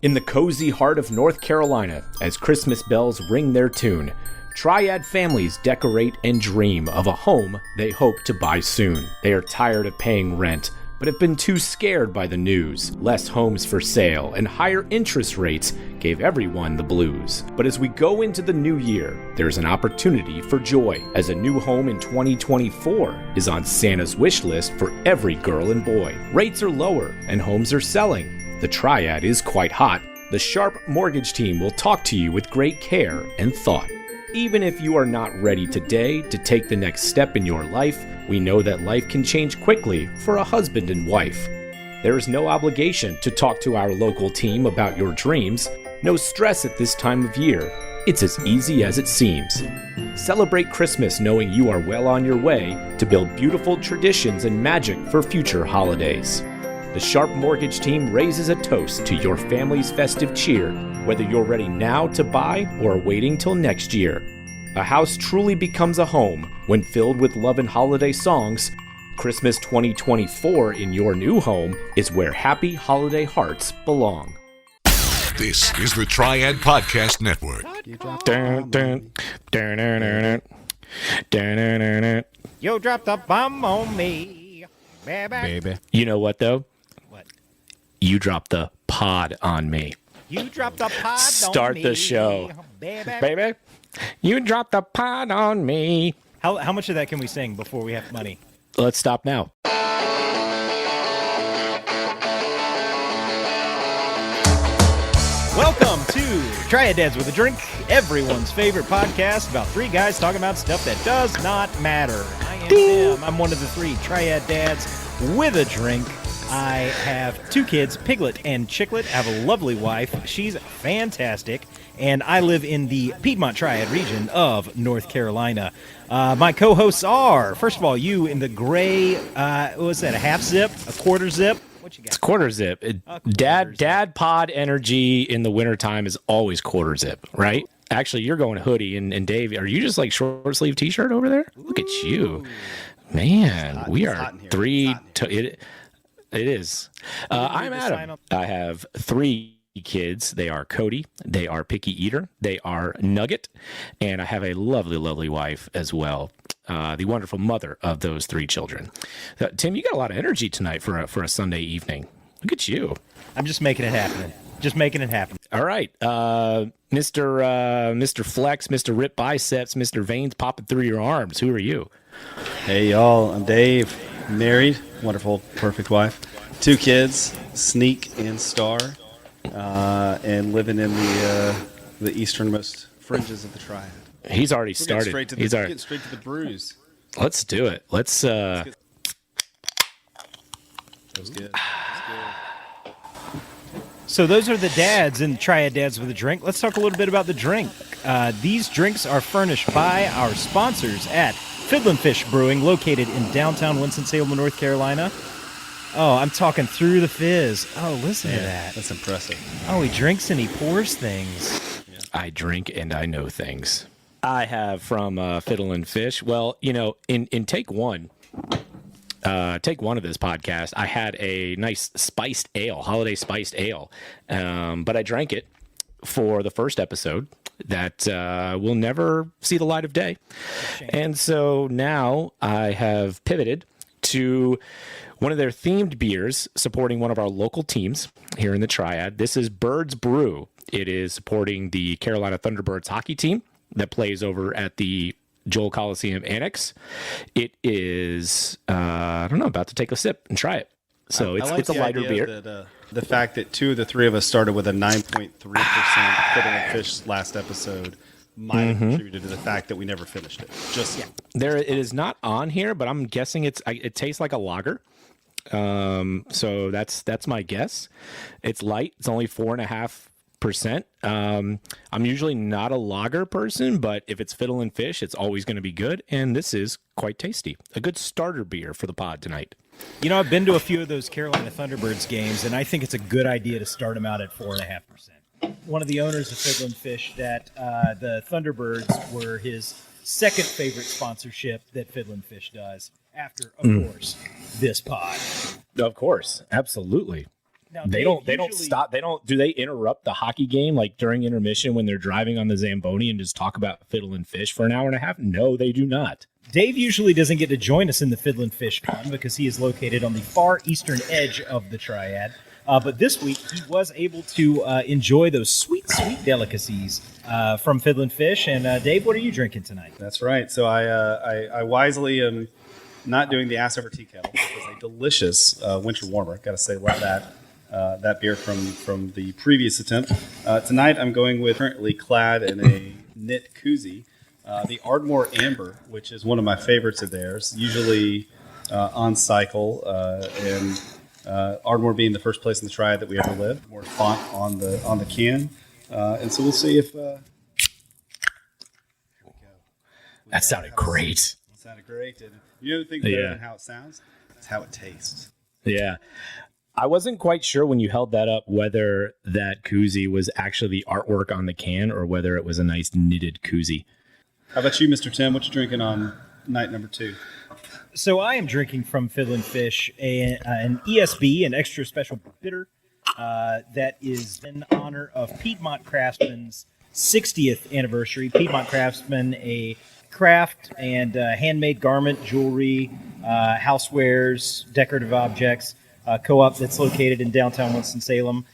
In the cozy heart of North Carolina, as Christmas bells ring their tune, Triad families decorate and dream of a home they hope to buy soon. They are tired of paying rent, but have been too scared by the news. Less homes for sale and higher interest rates gave everyone the blues. But as we go into the new year, there's an opportunity for joy, as a new home in 2024 is on Santa's wish list for every girl and boy. Rates are lower and homes are selling. The Triad is quite hot. The Sharpe Mortgage Team will talk to you with great care and thought. Even if you are not ready today to take the next step in your life, we know that life can change quickly for a husband and wife. There is no obligation to talk to our local team about your dreams. No stress at this time of year. It's as easy as it seems. Celebrate Christmas knowing you are well on your way to build beautiful traditions and magic for future holidays. The Sharpe Mortgage Team raises a toast to your family's festive cheer, whether you're ready now to buy or waiting till next year. A house truly becomes a home when filled with love and holiday songs. Christmas 2024 in your new home is where happy holiday hearts belong. This is the Triad Podcast Network. You dropped a bomb on me, baby. You know what, though? What? You dropped the pod on me. You dropped the pod Start on me, the show. baby. You dropped the pod on me. How much of that can we sing before we have money? Let's stop now. Welcome to Triad Dads with a Drink, everyone's favorite podcast about three guys talking about stuff that does not matter. I am Tim. I'm one of the three Triad Dads with a drink. I have two kids, Piglet and Chicklet. I have a lovely wife. She's fantastic. And I live in the Piedmont Triad region of North Carolina. My co-hosts are, first of all, you in the gray, what was that, a half zip, a quarter zip? What you got? It's quarter zip. Dad pod energy in the wintertime is always quarter zip, right? Actually, you're going hoodie. And Dave, are you just like short sleeve t-shirt over there? Look at you. Man, we are three. It is. I'm Adam. I have three kids. They are Cody. They are Picky Eater. They are Nugget. And I have a lovely, lovely wife as well. The wonderful mother of those three children. Tim, you got a lot of energy tonight for a Sunday evening. Look at you. I'm just making it happen. Just making it happen. All right. Mr. Flex, Mr. Rip Biceps, Mr. Veins popping through your arms. Who are you? Hey, y'all. I'm Dave. Married. Wonderful, perfect wife. Two kids, Sneak and Star. And living in the easternmost fringes of the Triad. He's already started. Getting straight to the brews. Let's do it. Let's. That was good. So those are the dads in Triad Dads with a Drink. Let's talk a little bit about the drink. These drinks are furnished by our sponsors at Fiddlin Fish Brewing, located in downtown Winston-Salem, North Carolina. Oh, I'm talking through the fizz. Oh, listen to that. That's impressive. Oh, he drinks and he pours things. Yeah. I drink and I know things. I have from Fiddlin Fish. Well, you know, in take one of this podcast, I had a nice spiced ale, holiday spiced ale, but I drank it for the first episode that will never see the light of day. And so now I have pivoted to one of their themed beers supporting one of our local teams here in the Triad. This is Bird's Brew. It is supporting the Carolina Thunderbirds hockey team that plays over at the Joel Coliseum Annex. It is, about to take a sip and try it. So it's a lighter beer. That, the fact that two of the three of us started with a 9.3% Fiddlin Fish last episode might have contributed to the fact that we never finished it. It is not on here, but I'm guessing it tastes like a lager. So that's my guess. It's light. It's only 4.5%. I'm usually not a lager person, but if it's Fiddlin Fish, it's always going to be good. And this is quite tasty. A good starter beer for the pod tonight. You know, I've been to a few of those Carolina Thunderbirds games, and I think it's a good idea to start them out at 4.5%. One of the owners of Fiddlin Fish, that the Thunderbirds were his second favorite sponsorship that Fiddlin Fish does, after, of course, this pod. Of course, absolutely. Now, They don't stop. Do they interrupt the hockey game like during intermission when they're driving on the Zamboni and just talk about Fiddlin Fish for an hour and a half? No, they do not. Dave usually doesn't get to join us in the Fiddlin Fish Pond because he is located on the far eastern edge of the Triad. But this week, he was able to enjoy those sweet delicacies from Fiddlin Fish. And Dave, what are you drinking tonight? That's right. So I wisely am not doing the Ass Over Tea Kettle, which is a delicious winter warmer. Got to say, love that beer from the previous attempt. Tonight, I'm going with currently clad in a knit koozie, the Ardmore Amber, which is one of my favorites of theirs. Usually on cycle, and Ardmore being the first place in the Triad that we ever lived. More font on the can, and so we'll see if. Here we go. That sounded great. It sounded great. And you know the thing better than how it sounds? It's how it tastes. Yeah. I wasn't quite sure when you held that up whether that koozie was actually the artwork on the can or whether it was a nice knitted koozie. How about you, Mr. Tim? What you drinking on night number 2? So I am drinking from Fiddlin Fish an ESB, an extra special bitter, that is in honor of Piedmont Craftsman's 60th anniversary. Piedmont Craftsman, a craft and handmade garment, jewelry, housewares, decorative objects co-op that's located in downtown Winston-Salem.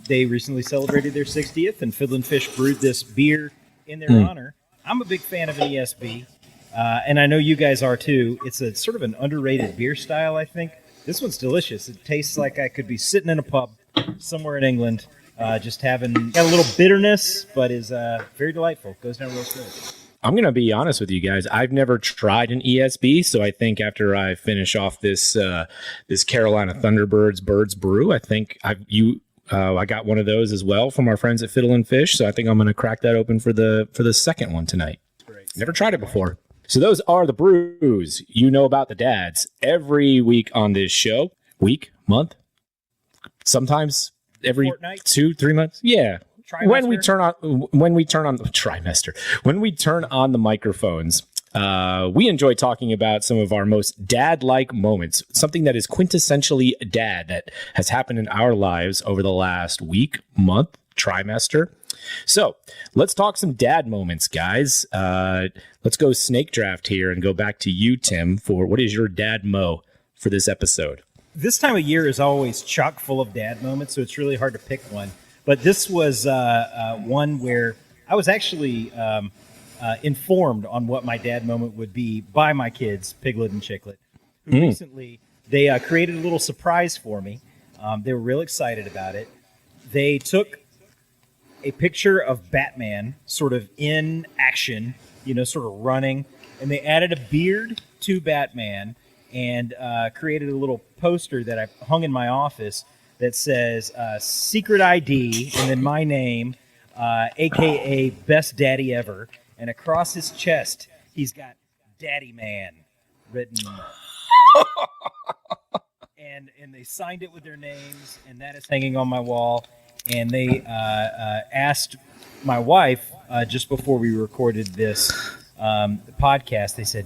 They recently celebrated their 60th, and Fiddlin Fish brewed this beer in their honor. I'm a big fan of an ESB, and I know you guys are too. It's a sort of an underrated beer style, I think. This one's delicious. It tastes like I could be sitting in a pub somewhere in England, just got a little bitterness, but is very delightful. Goes down real smooth. I'm going to be honest with you guys. I've never tried an ESB, so I think after I finish off this Carolina Thunderbirds Birds Brew, I think I got one of those as well from our friends at Fiddlin Fish, so I think I'm going to crack that open for the second one tonight. Great. Never tried it before. So those are the brews you know about the dads every week on this show. Week, month, sometimes every Fortnight. 2-3 months. Yeah. Trimester. When we turn on the microphones, we enjoy talking about some of our most dad-like moments, something that is quintessentially dad that has happened in our lives over the last week, month, trimester. So let's talk some dad moments, guys. Let's go snake draft here and go back to you, Tim, for what is your dad mo for this episode? This time of year is always chock full of dad moments, so it's really hard to pick one. But this was one where I was actually informed on what my dad moment would be by my kids, Piglet and Chicklet, who recently, they created a little surprise for me. They were real excited about it. They took a picture of Batman sort of in action, sort of running, and they added a beard to Batman and created a little poster that I hung in my office that says secret ID and then my name, a.k.a. Best Daddy Ever. And across his chest, he's got Daddyman written. and they signed it with their names, and that is hanging on my wall. And they asked my wife just before we recorded this podcast, they said,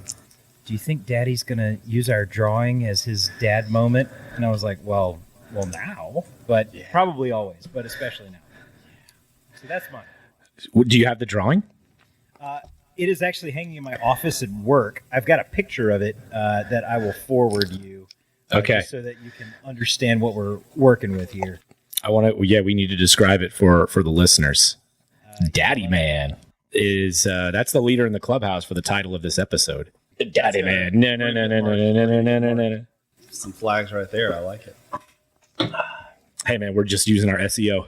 do you think Daddy's going to use our drawing as his dad moment? And I was like, well, now, but probably always, but especially now. So that's mine. Do you have the drawing? It is actually hanging in my office at work. I've got a picture of it that I will forward you. Okay. So that you can understand what we're working with here. We need to describe it for the listeners. Daddyman is, that's the leader in the clubhouse for the title of this episode. Daddyman. No. Some flags right there. I like it. Hey man, we're just using our SEO.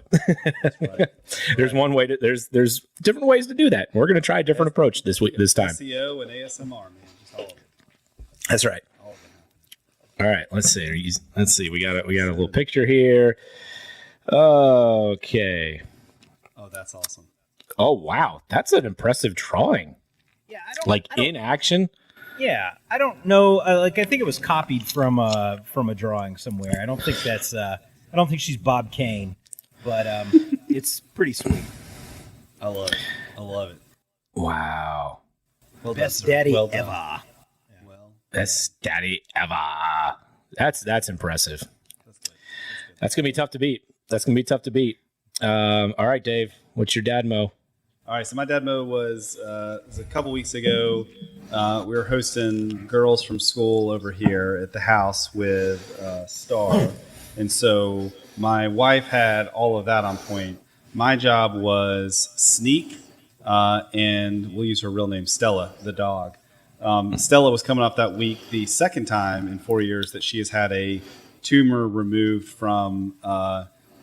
Right. There's one way to there's different ways to do that. We're going to try a different approach this time. SEO and ASMR, man, just all of it. That's right. All right, let's see. We got a little picture here. Okay. Oh, that's awesome. Oh wow, that's an impressive drawing. Yeah, in action. Yeah, I don't know. I think it was copied from a drawing somewhere. I don't think that's. I don't think she's Bob Kane, but it's pretty sweet. I love it. Wow. Well, Best Daddy ever. Yeah. Best Daddy ever. That's impressive. That's good. That's going to be tough to beat. All right, Dave, what's your dad mo? All right, so my dad mo was a couple weeks ago. We were hosting girls from school over here at the house with Star. And so my wife had all of that on point. My job was Sneak, and we'll use her real name, Stella, the dog. Stella was coming off that week the second time in 4 years that she has had a tumor removed from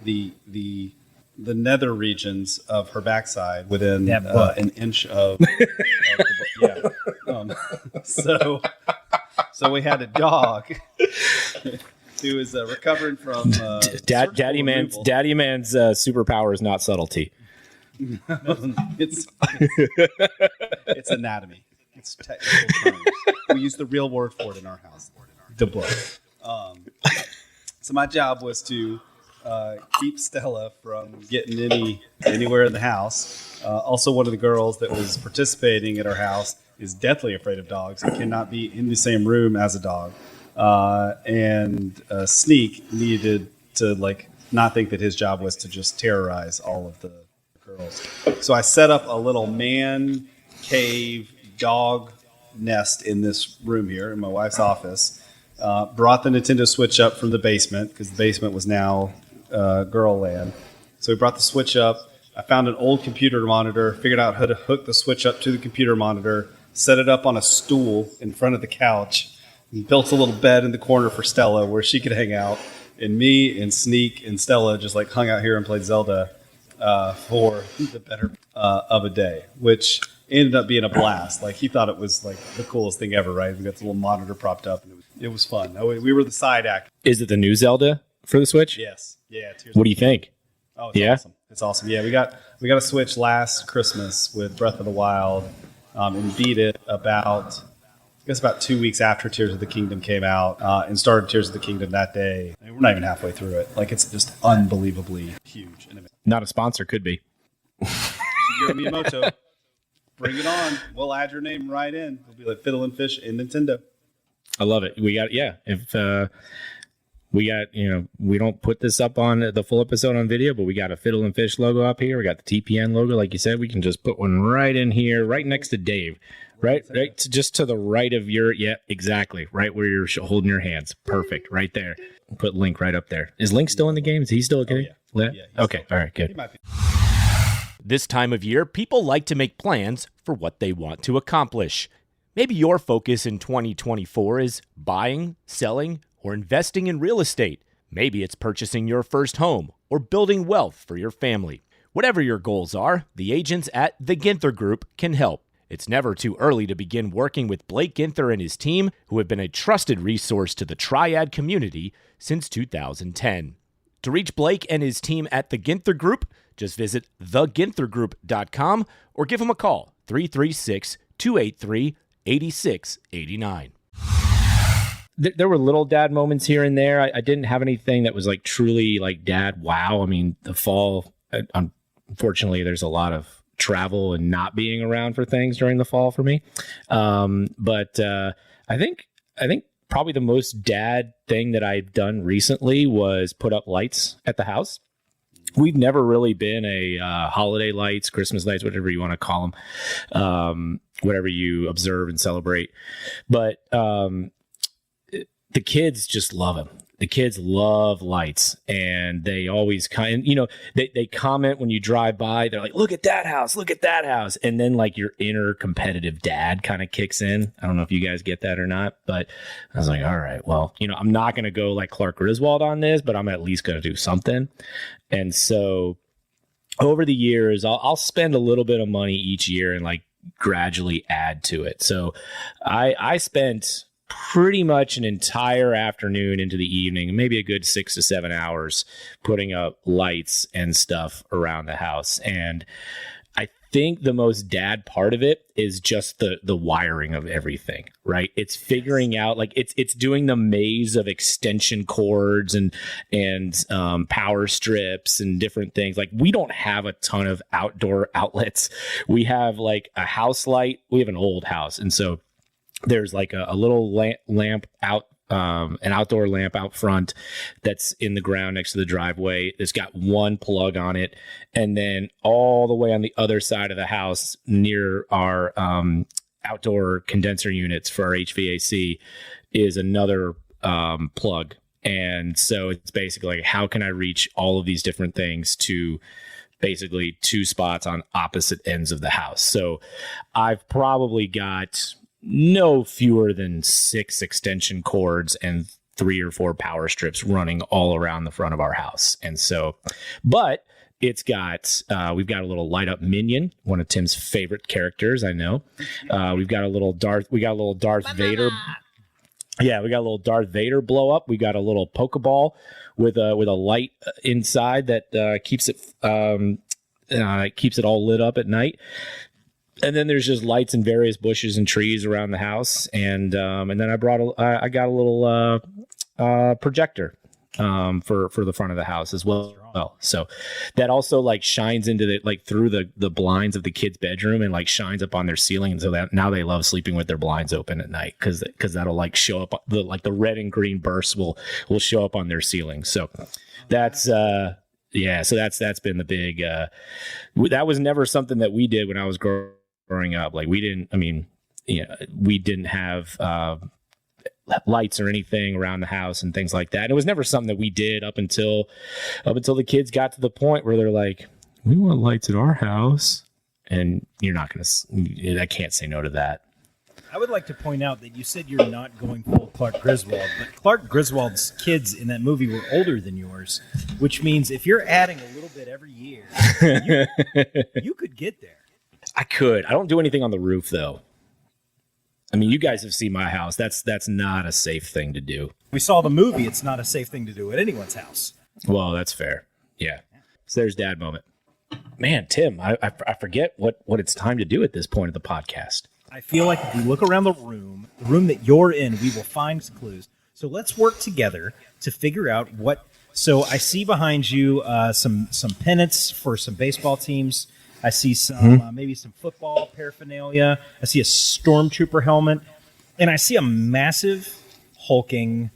the nether regions of her backside within an inch of the so we had a dog who is recovering from Daddyman's superpower is not subtlety. It's anatomy. It's technical terms. We use the real word for it in our house. The book. So my job was to keep Stella from getting anywhere in the house. Also, one of the girls that was participating at our house is deathly afraid of dogs and cannot be in the same room as a dog. And Sneak needed to not think that his job was to just terrorize all of the girls. So I set up a little man cave dog nest in this room here in my wife's office. Brought the Nintendo Switch up from the basement because the basement was now girl land. So we brought the Switch up. I found an old computer monitor, figured out how to hook the Switch up to the computer monitor, set it up on a stool in front of the couch, and built a little bed in the corner for Stella where she could hang out. And me and Sneak and Stella just hung out here and played Zelda for the better of a day, which ended up being a blast. He thought it was the coolest thing ever, right? We got the little monitor propped up, and it was fun. We were the side act. Is it the new Zelda for the Switch? Yes. Yeah. What do you think? Oh, it's awesome. It's awesome. Yeah, we got a Switch last Christmas with Breath of the Wild, and beat it about 2 weeks after Tears of the Kingdom came out, and started Tears of the Kingdom that day. We're not even halfway through it. It's just unbelievably huge. Not a sponsor, could be. Shigeru Miyamoto, bring it on. We'll add your name right in. It'll be like Fiddlin Fish in Nintendo. I love it. We got, if we don't put this up on the full episode on video, but we got a Fiddlin Fish logo up here. We got the TPN logo, like you said. We can just put one right in here, right next to Dave, right, just to the right of your, exactly, right where you're holding your hands. Perfect, right there. Put Link right up there. Is Link still in the game? Is he still okay? Oh, yeah. Okay, all right, good. This time of year, people like to make plans for what they want to accomplish. Maybe your focus in 2024 is buying, selling, or investing in real estate. Maybe it's purchasing your first home or building wealth for your family. Whatever your goals are, the agents at the Ginther Group can help. It's never too early to begin working with Blake Ginther and his team, who have been a trusted resource to the Triad community since 2010. To reach Blake and his team at the Ginther Group, just visit theginthergroup.com or give them a call, 336-283-8689. There were little dad moments here and there. I didn't have anything that was truly dad wow. I mean, the fall, unfortunately, there's a lot of travel and not being around for things during the fall for me. But I think probably the most dad thing that I've done recently was put up lights at the house. We've never really been a holiday lights, Christmas lights, whatever you want to call them, whatever you observe and celebrate. But the kids just love them. The kids love lights, and they always they comment when you drive by. They're like, look at that house. And then your inner competitive dad kind of kicks in. I don't know if you guys get that or not, but I was like, all right, well, I'm not going to go like Clark Griswold on this, but I'm at least going to do something. And so over the years, I'll spend a little bit of money each year and gradually add to it. So I spent pretty much an entire afternoon into the evening, maybe a good 6 to 7 hours, putting up lights and stuff around the house. And I think the most dad part of it is just the wiring of everything, right? It's figuring out it's doing the maze of extension cords and power strips and different things. We don't have a ton of outdoor outlets. We have a house light. We have an old house, and so there's a little lamp out an outdoor lamp out front that's in the ground next to the driveway. It's got one plug on it. And then all the way on the other side of the house near our outdoor condenser units for our HVAC is another plug. And so it's basically like, how can I reach all of these different things to basically two spots on opposite ends of the house? So I've probably got no fewer than 6 extension cords and 3 or 4 power strips running all around the front of our house. And so, but it's got, we've got a little light up minion, one of Tim's favorite characters, I know. We've got a little Darth Vader. Yeah, we got a little Darth Vader blow up. We got a little Pokeball with a light inside that keeps it all lit up at night. And then there's just lights in various bushes and trees around the house. And then I got a little projector for the front of the house as well. So that also like shines into through the blinds of the kids' bedroom and like shines up on their ceiling. And so that now they love sleeping with their blinds open at night because that'll like show up the red and green bursts will show up on their ceiling. So that's so that's been the big that was never something that we did when I was growing up. Like we didn't have lights or anything around the house and things like that. It was never something that we did up until the kids got to the point where they're like, we want lights at our house. And I can't say no to that. I would like to point out that you said you're not going full Clark Griswold, but Clark Griswold's kids in that movie were older than yours, which means if you're adding a little bit every year, you could get there. I could. I don't do anything on the roof though. I mean, you guys have seen my house. That's not a safe thing to do. We saw the movie. It's not a safe thing to do at anyone's house. Well, that's fair. Yeah. So there's dad moment. Man, Tim, I forget what it's time to do at this point of the podcast. I feel like if we look around the room that you're in, we will find some clues. So let's work together to figure out what. So I see behind you some pennants for some baseball teams. I see some maybe some football paraphernalia. I see a stormtrooper helmet, and I see a massive, hulking,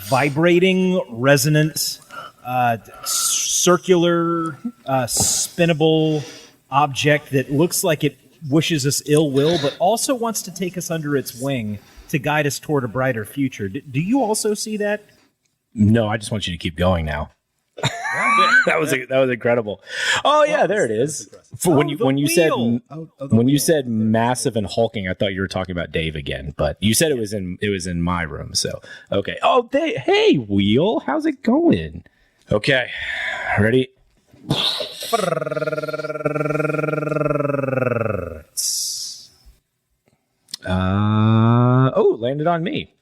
vibrating, resonant, circular, spinnable object that looks like it wishes us ill will, but also wants to take us under its wing to guide us toward a brighter future. Do you also see that? No, I just want you to keep going now. that was incredible. Oh yeah, there it is. When you said massive and hulking, I thought you were talking about Dave again, but you said it was in my room. So okay. Oh, hey Wheel, how's it going? Okay, ready? Landed on me.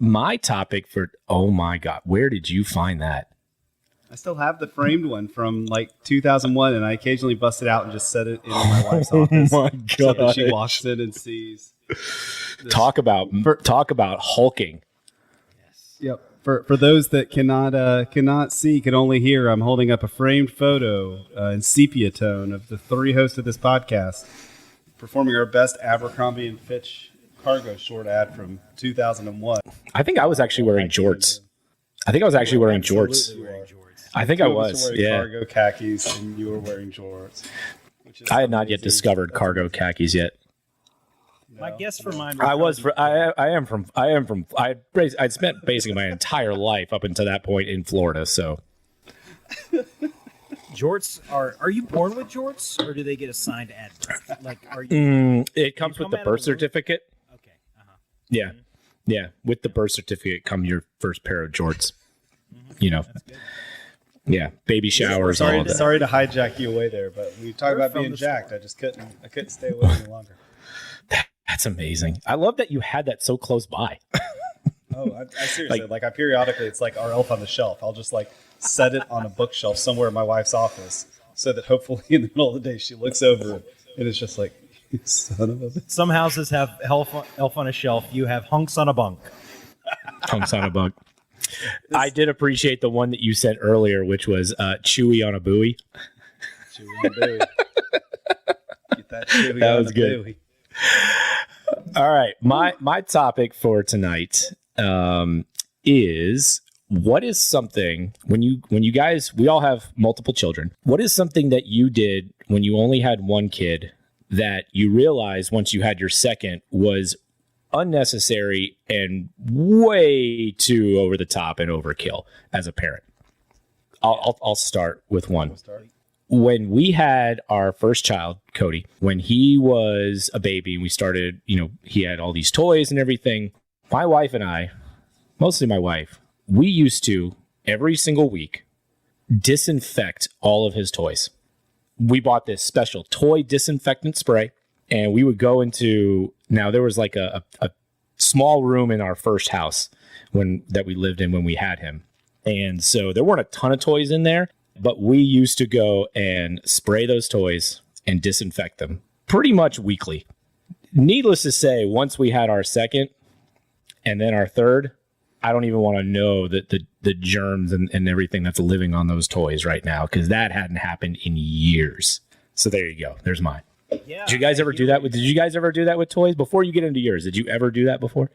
My topic for oh my god, where did you find that? I still have the framed one from like 2001, and I occasionally bust it out and just set it in my wife's office. Oh my god! So that she walks in and sees. Talk about hulking. Yes. Yep. For those that cannot see, can only hear, I'm holding up a framed photo in sepia tone of the 3 hosts of this podcast, performing our best Abercrombie and Fitch cargo short ad from 2001. I think I was actually wearing jorts. I think I was actually wearing jorts. I think I was. Yeah. Cargo khakis, and you were wearing jorts. I had not yet discovered cargo khakis yet. No. My guess for mine. I spent basically my entire life up until that point in Florida. So, jorts are you born with jorts, or do they get assigned at birth? Like, are you? It comes with the birth certificate. Okay. Yeah. Mm-hmm. Yeah. With the birth certificate come your first pair of jorts. Mm-hmm. You know. That's good. Yeah, baby showers. Sorry to hijack you away there, but we talk about being jacked. I just couldn't stay away any longer. That's amazing. I love that you had that so close by. I seriously I periodically, it's like our elf on the shelf. I'll just like set it on a bookshelf somewhere in my wife's office, so that hopefully in the middle of the day she looks over and it's just like, son of a bitch. Some houses have elf on a shelf. You have hunks on a bunk. Hunks on a bunk. I did appreciate the one that you sent earlier, which was Chewy on a buoy. Chewy on a buoy. Get that Chewy that on was a good. buoy. All right, my topic for tonight is what is something when you guys, we all have multiple children. What is something that you did when you only had one kid that you realized once you had your second was unnecessary and way too over the top and overkill as a parent? I'll start with one. When we had our first child, Cody, when he was a baby and we started, he had all these toys and everything, my wife and I, mostly my wife, we used to every single week disinfect all of his toys. We bought this special toy disinfectant spray, and we would go into, now there was like a small room in our first house that we lived in when we had him. And so there weren't a ton of toys in there, but we used to go and spray those toys and disinfect them pretty much weekly. Needless to say, once we had our second and then our third, I don't even want to know the germs and everything that's living on those toys right now, because that hadn't happened in years. So there you go. There's mine. Yeah. Did you guys ever do that? Did you guys ever do that with toys? Before you get into yours, did you ever do that before?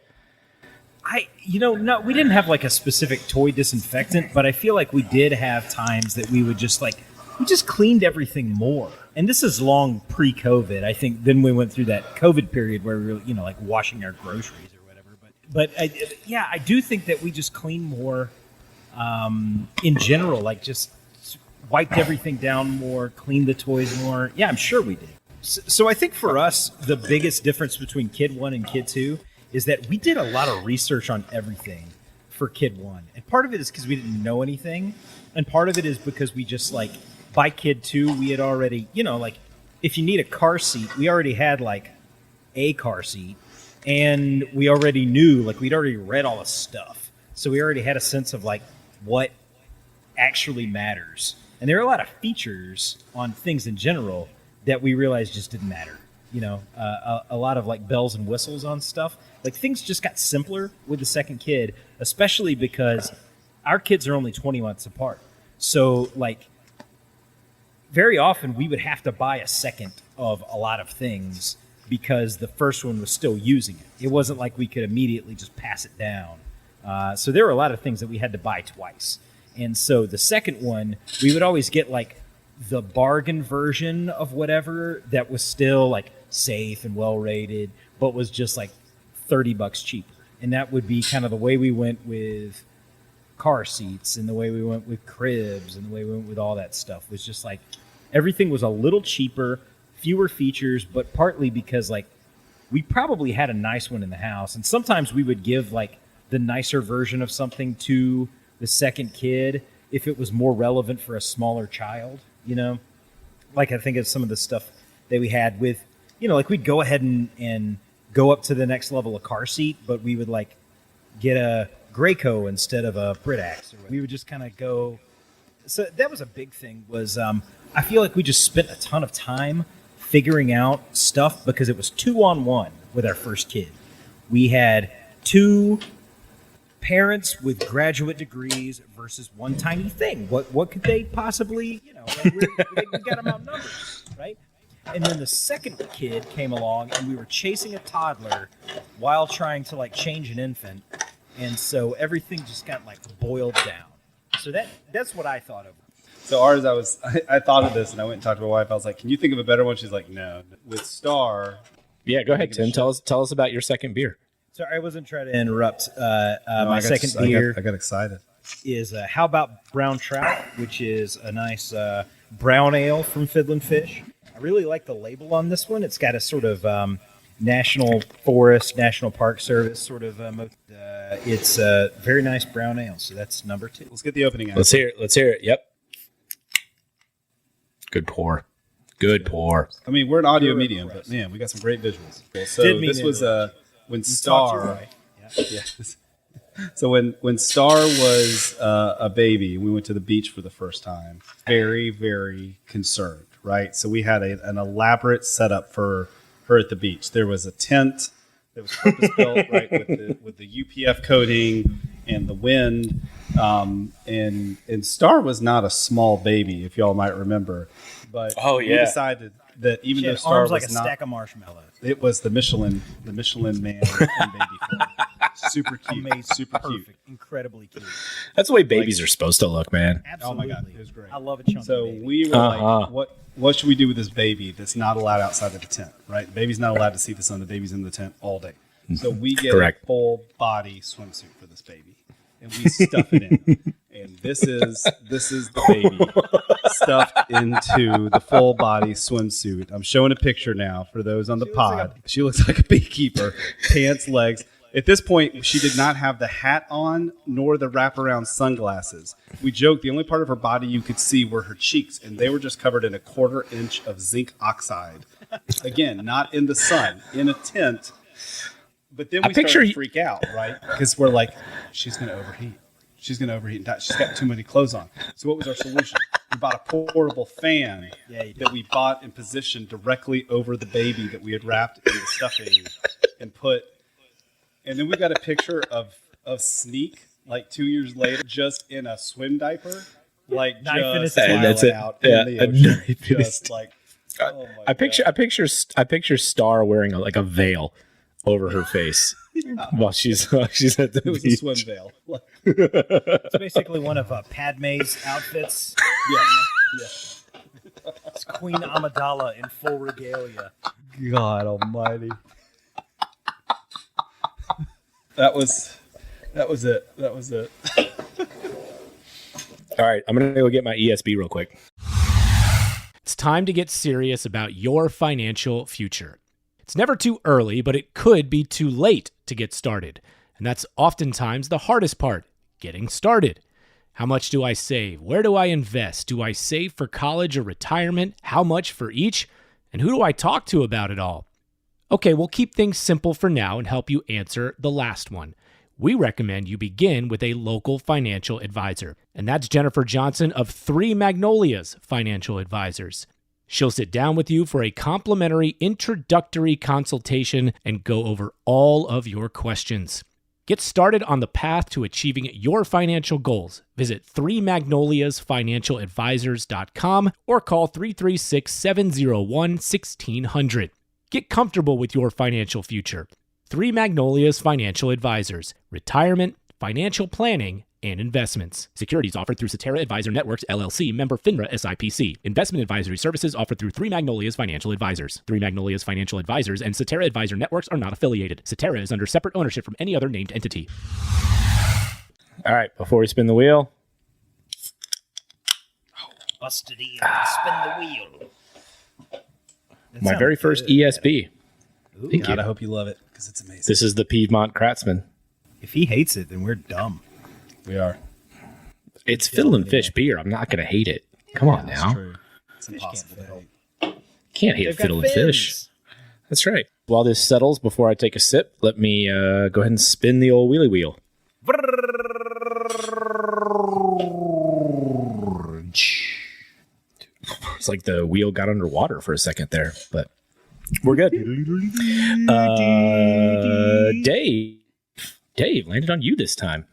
No, we didn't have like a specific toy disinfectant, but I feel like we did have times that we would just we just cleaned everything more. And this is long pre-COVID. I think then we went through that COVID period where we were, like washing our groceries or whatever. But I do think that we just cleaned more in general, like just wiped everything down more, cleaned the toys more. Yeah, I'm sure we did. So I think for us, the biggest difference between Kid 1 and Kid 2 is that we did a lot of research on everything for Kid 1. And part of it is because we didn't know anything. And part of it is because we just by Kid 2, we had already, if you need a car seat, we already had a car seat. And we already knew, we'd already read all the stuff. So we already had a sense of what actually matters. And there are a lot of features on things in general that we realized just didn't matter. A lot of bells and whistles on stuff. Things just got simpler with the second kid, especially because our kids are only 20 months apart. So very often we would have to buy a second of a lot of things because the first one was still using it. It wasn't like we could immediately just pass it down. So there were a lot of things that we had to buy twice. And so the second one, we would always get the bargain version of whatever that was still safe and well rated, but was just $30 cheaper. And that would be kind of the way we went with car seats and the way we went with cribs and the way we went with all that stuff was just everything was a little cheaper, fewer features, but partly because we probably had a nice one in the house. And sometimes we would give the nicer version of something to the second kid if it was more relevant for a smaller child, I think of some of the stuff that we had with, we'd go ahead and go up to the next level of car seat, but we would get a Graco instead of a Britax. Or we would just kind of go. So that was a big thing was I feel like we just spent a ton of time figuring out stuff because it was 2-on-1 with our first kid. We had two parents with graduate degrees versus one tiny thing. What could they possibly, we got them outnumbered, right? And then the second kid came along and we were chasing a toddler while trying to change an infant. And so everything just got boiled down. So that's what I thought of. So ours, I thought of this and I went and talked to my wife. I was like, can you think of a better one? She's like, no. With Star. Yeah, go ahead, Tim. Tell us about your second beer. Sorry, I wasn't trying to interrupt. My second beer. I got excited. Is How About Brown Trout, which is a nice brown ale from Fiddlin Fish. I really like the label on this one. It's got a sort of National Forest, National Park Service sort of. It's a very nice brown ale. So that's number 2. Let's get the opening out. Let's hear it. Yep. Good pour. I mean, we're an audio medium, but man, we got some great visuals. So this was when Star. Yeah. So when Star was a baby, we went to the beach for the first time. Very, very concerned, right? So we had an elaborate setup for her at the beach. There was a tent that was purpose built, right, with the UPF coating and the wind. And Star was not a small baby, if y'all might remember. But we decided that even though Star arms was like a not, stack of marshmallows. It was the Michelin man in baby form. Super cute. Amazing. Super Perfect. cute. Incredibly cute. That's the way babies are supposed to look, man. Absolutely. Oh my God, it was great. I love a chunky So baby. we were like, what should we do with this baby that's not allowed outside of the tent, right? The baby's not allowed to see the sun. The baby's in the tent all day. So we get Correct. a full body swimsuit for this baby, and we stuff it in. And this is the baby stuffed into the full body swimsuit. I'm showing a picture now for those on the pod. She looks like a beekeeper, pants, legs. At this point, she did not have the hat on nor the wraparound sunglasses. We joked the only part of her body you could see were her cheeks, and they were just covered in a 1/4 inch of zinc oxide. Again, not in the sun, in a tent. But then we started to freak out, right? Because we're like, she's going to overheat. She's going to overheat and die. She's got too many clothes on. So what was our solution? We bought a portable fan that we bought and positioned directly over the baby that we had wrapped in the stuffing and put. And then we got a picture of Sneak like 2 years later, just in a swim diaper, like Knife in his just hand. That's it. out Yeah, in the a ocean. knife in his Just like, I picture Star wearing like a veil over her face while she's at the it was beach. a swim veil. It's basically one of Padme's outfits. Yeah. It's Queen Amidala in full regalia. God almighty. That was it. All right, I'm going to go get my ESB real quick. It's time to get serious about your financial future. It's never too early, but it could be too late to get started. And that's oftentimes the hardest part, getting started. How much do I save? Where do I invest? Do I save for college or retirement? How much for each? And who do I talk to about it all? Okay, we'll keep things simple for now and help you answer the last one. We recommend you begin with a local financial advisor, and that's Jennifer Johnson of 3 Magnolias Financial Advisors. She'll sit down with you for a complimentary introductory consultation and go over all of your questions. Get started on the path to achieving your financial goals. Visit 3magnoliasfinancialadvisors.com or call 336-701-1600. Get comfortable with your financial future. 3 Magnolias Financial Advisors. Retirement, financial planning, and investments. Securities offered through Cetera Advisor Networks, LLC, member FINRA SIPC. Investment advisory services offered through 3 Magnolias Financial Advisors. 3 Magnolias Financial Advisors and Cetera Advisor Networks are not affiliated. Cetera is under separate ownership from any other named entity. All right, before we spin the wheel. Busted in, spin the wheel. My very first ESB. Thank God, you. I hope you love it because it's amazing. This is the Piedmont Kratzman. If he hates it, then we're dumb. We are. It's Fiddlin Fish beer. I'm not going to hate it. Come on now. True. It's impossible to hate. Can't hate Fiddlin Fish. That's right. While this settles, before I take a sip, let me go ahead and spin the old wheelie wheel. It's like the wheel got underwater for a second there, but we're good. Dave, landed on you this time.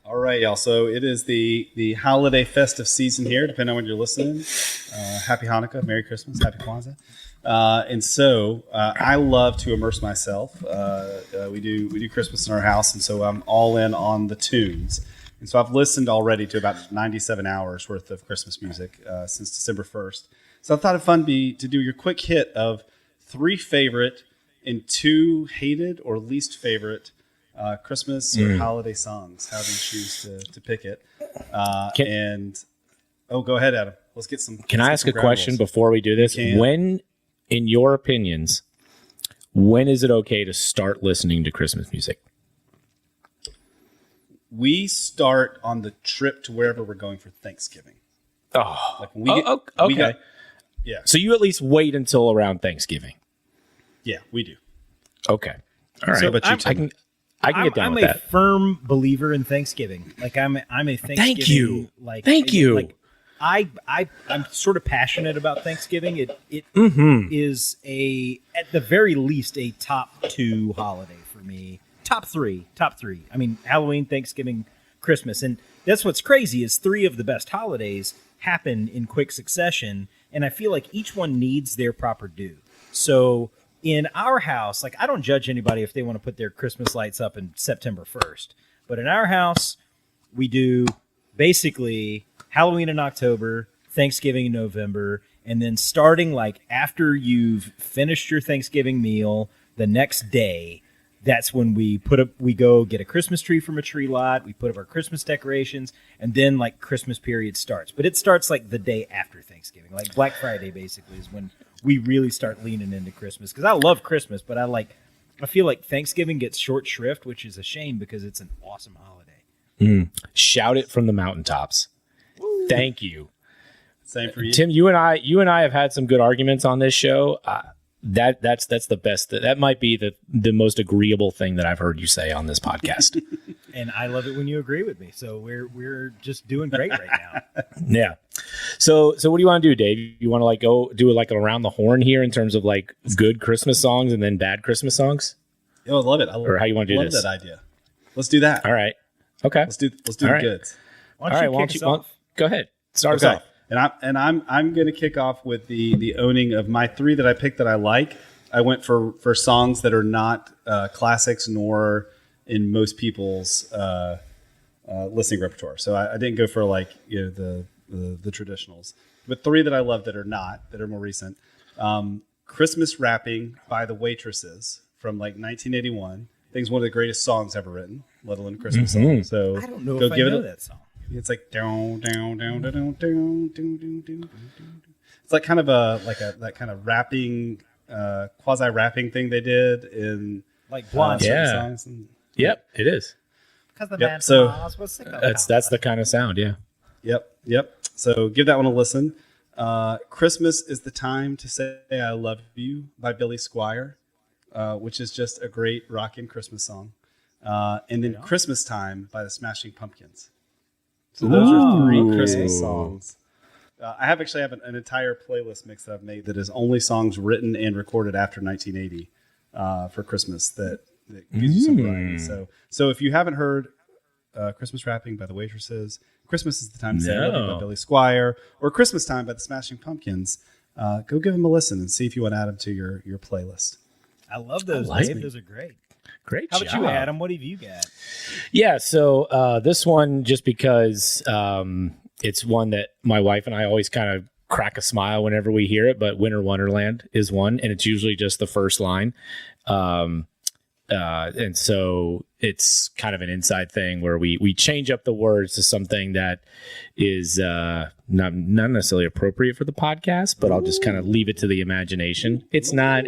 All right, y'all. So it is the holiday festive season here, depending on when you're listening. Happy Hanukkah, Merry Christmas, Happy Kwanzaa. And so I love to immerse myself. We do Christmas in our house, and so I'm all in on the tunes. And so I've listened already to about 97 hours worth of Christmas music since December 1st. So I thought it'd fun to do your quick hit of 3 favorite and 2 hated or least favorite Christmas or holiday songs. How do you choose to pick it? Go ahead, Adam. Let's get some. Can I ask a question before we do this? When, in your opinions, when is it okay to start listening to Christmas music? We start on the trip to wherever we're going for Thanksgiving. Oh, Like when we get, okay. Yeah. So you at least wait until around Thanksgiving. Yeah, we do. Okay. All right. So, but I can get down with I'm that. a firm believer in Thanksgiving. Like I'm a Thanksgiving. Thank you. Like Thank you. Like I'm sort of passionate about Thanksgiving. It is at the very least a top 2 holiday for me. Top three. I mean, Halloween, Thanksgiving, Christmas, and that's what's crazy is 3 of the best holidays happen in quick succession, and I feel like each one needs their proper due. So in our house, like I don't judge anybody if they want to put their Christmas lights up in September 1st. But in our house, we do basically Halloween in October, Thanksgiving in November, and then starting like after you've finished your Thanksgiving meal, the next day, that's when we go get a Christmas tree from a tree lot. We put up our Christmas decorations, and then like Christmas period starts. But it starts like the day after Thanksgiving, like Black Friday basically is when we really start leaning into Christmas. Because I love Christmas, but I feel like Thanksgiving gets short shrift, which is a shame because it's an awesome holiday. Shout it from the mountaintops. Woo. Thank you. Same for you, Tim. You and I have had some good arguments on this show. That's the best. That might be the most agreeable thing that I've heard you say on this podcast. And I love it when you agree with me. So we're just doing great right now. Yeah. So what do you want to do, Dave? You want to like go do like around the horn here in terms of like good Christmas songs and then bad Christmas songs? I love it. Or how you want to do this? Love that idea. Let's do that. All right. Okay. Let's do the goods. Why don't you go ahead. Start us off. And I'm going to kick off with the owning of my three that I picked that I like. I went for songs that are not classics nor in most people's listening repertoire. So I didn't go for like the traditionals, but three that I love that are more recent. Christmas Wrapping by the Waitresses from like 1981. I think it's one of the greatest songs ever written, let alone a Christmas song. So I don't know if I know that song. It's like down, down, down, down, down, down, down, down, down. It's like kind of that kind of rapping, quasi rapping thing they did in like Blonde songs. Yep, it is. Because the man was sick of that's the kind of sound. Yeah. Yep. So give that one a listen. Christmas is the Time to Say I Love You by Billy Squier, which is just a great rockin' Christmas song. And then Christmas Time by the Smashing Pumpkins. So those are three Christmas songs. I have an entire playlist mix that I've made that is only songs written and recorded after 1980 for Christmas that gives you some variety. So if you haven't heard Christmas Wrapping by the Waitresses, Christmas is the Time to Say I Love You by Billy Squier, or Christmas Time by the Smashing Pumpkins, go give them a listen and see if you want to add them to your playlist. I love those, Dave. Those are great. Great How job. about you, Adam? What have you got? Yeah, so this one, just because it's one that my wife and I always kind of crack a smile whenever we hear it, but Winter Wonderland is one, and it's usually just the first line. And so it's kind of an inside thing where we change up the words to something that is not necessarily appropriate for the podcast, but I'll just kind of leave it to the imagination. It's not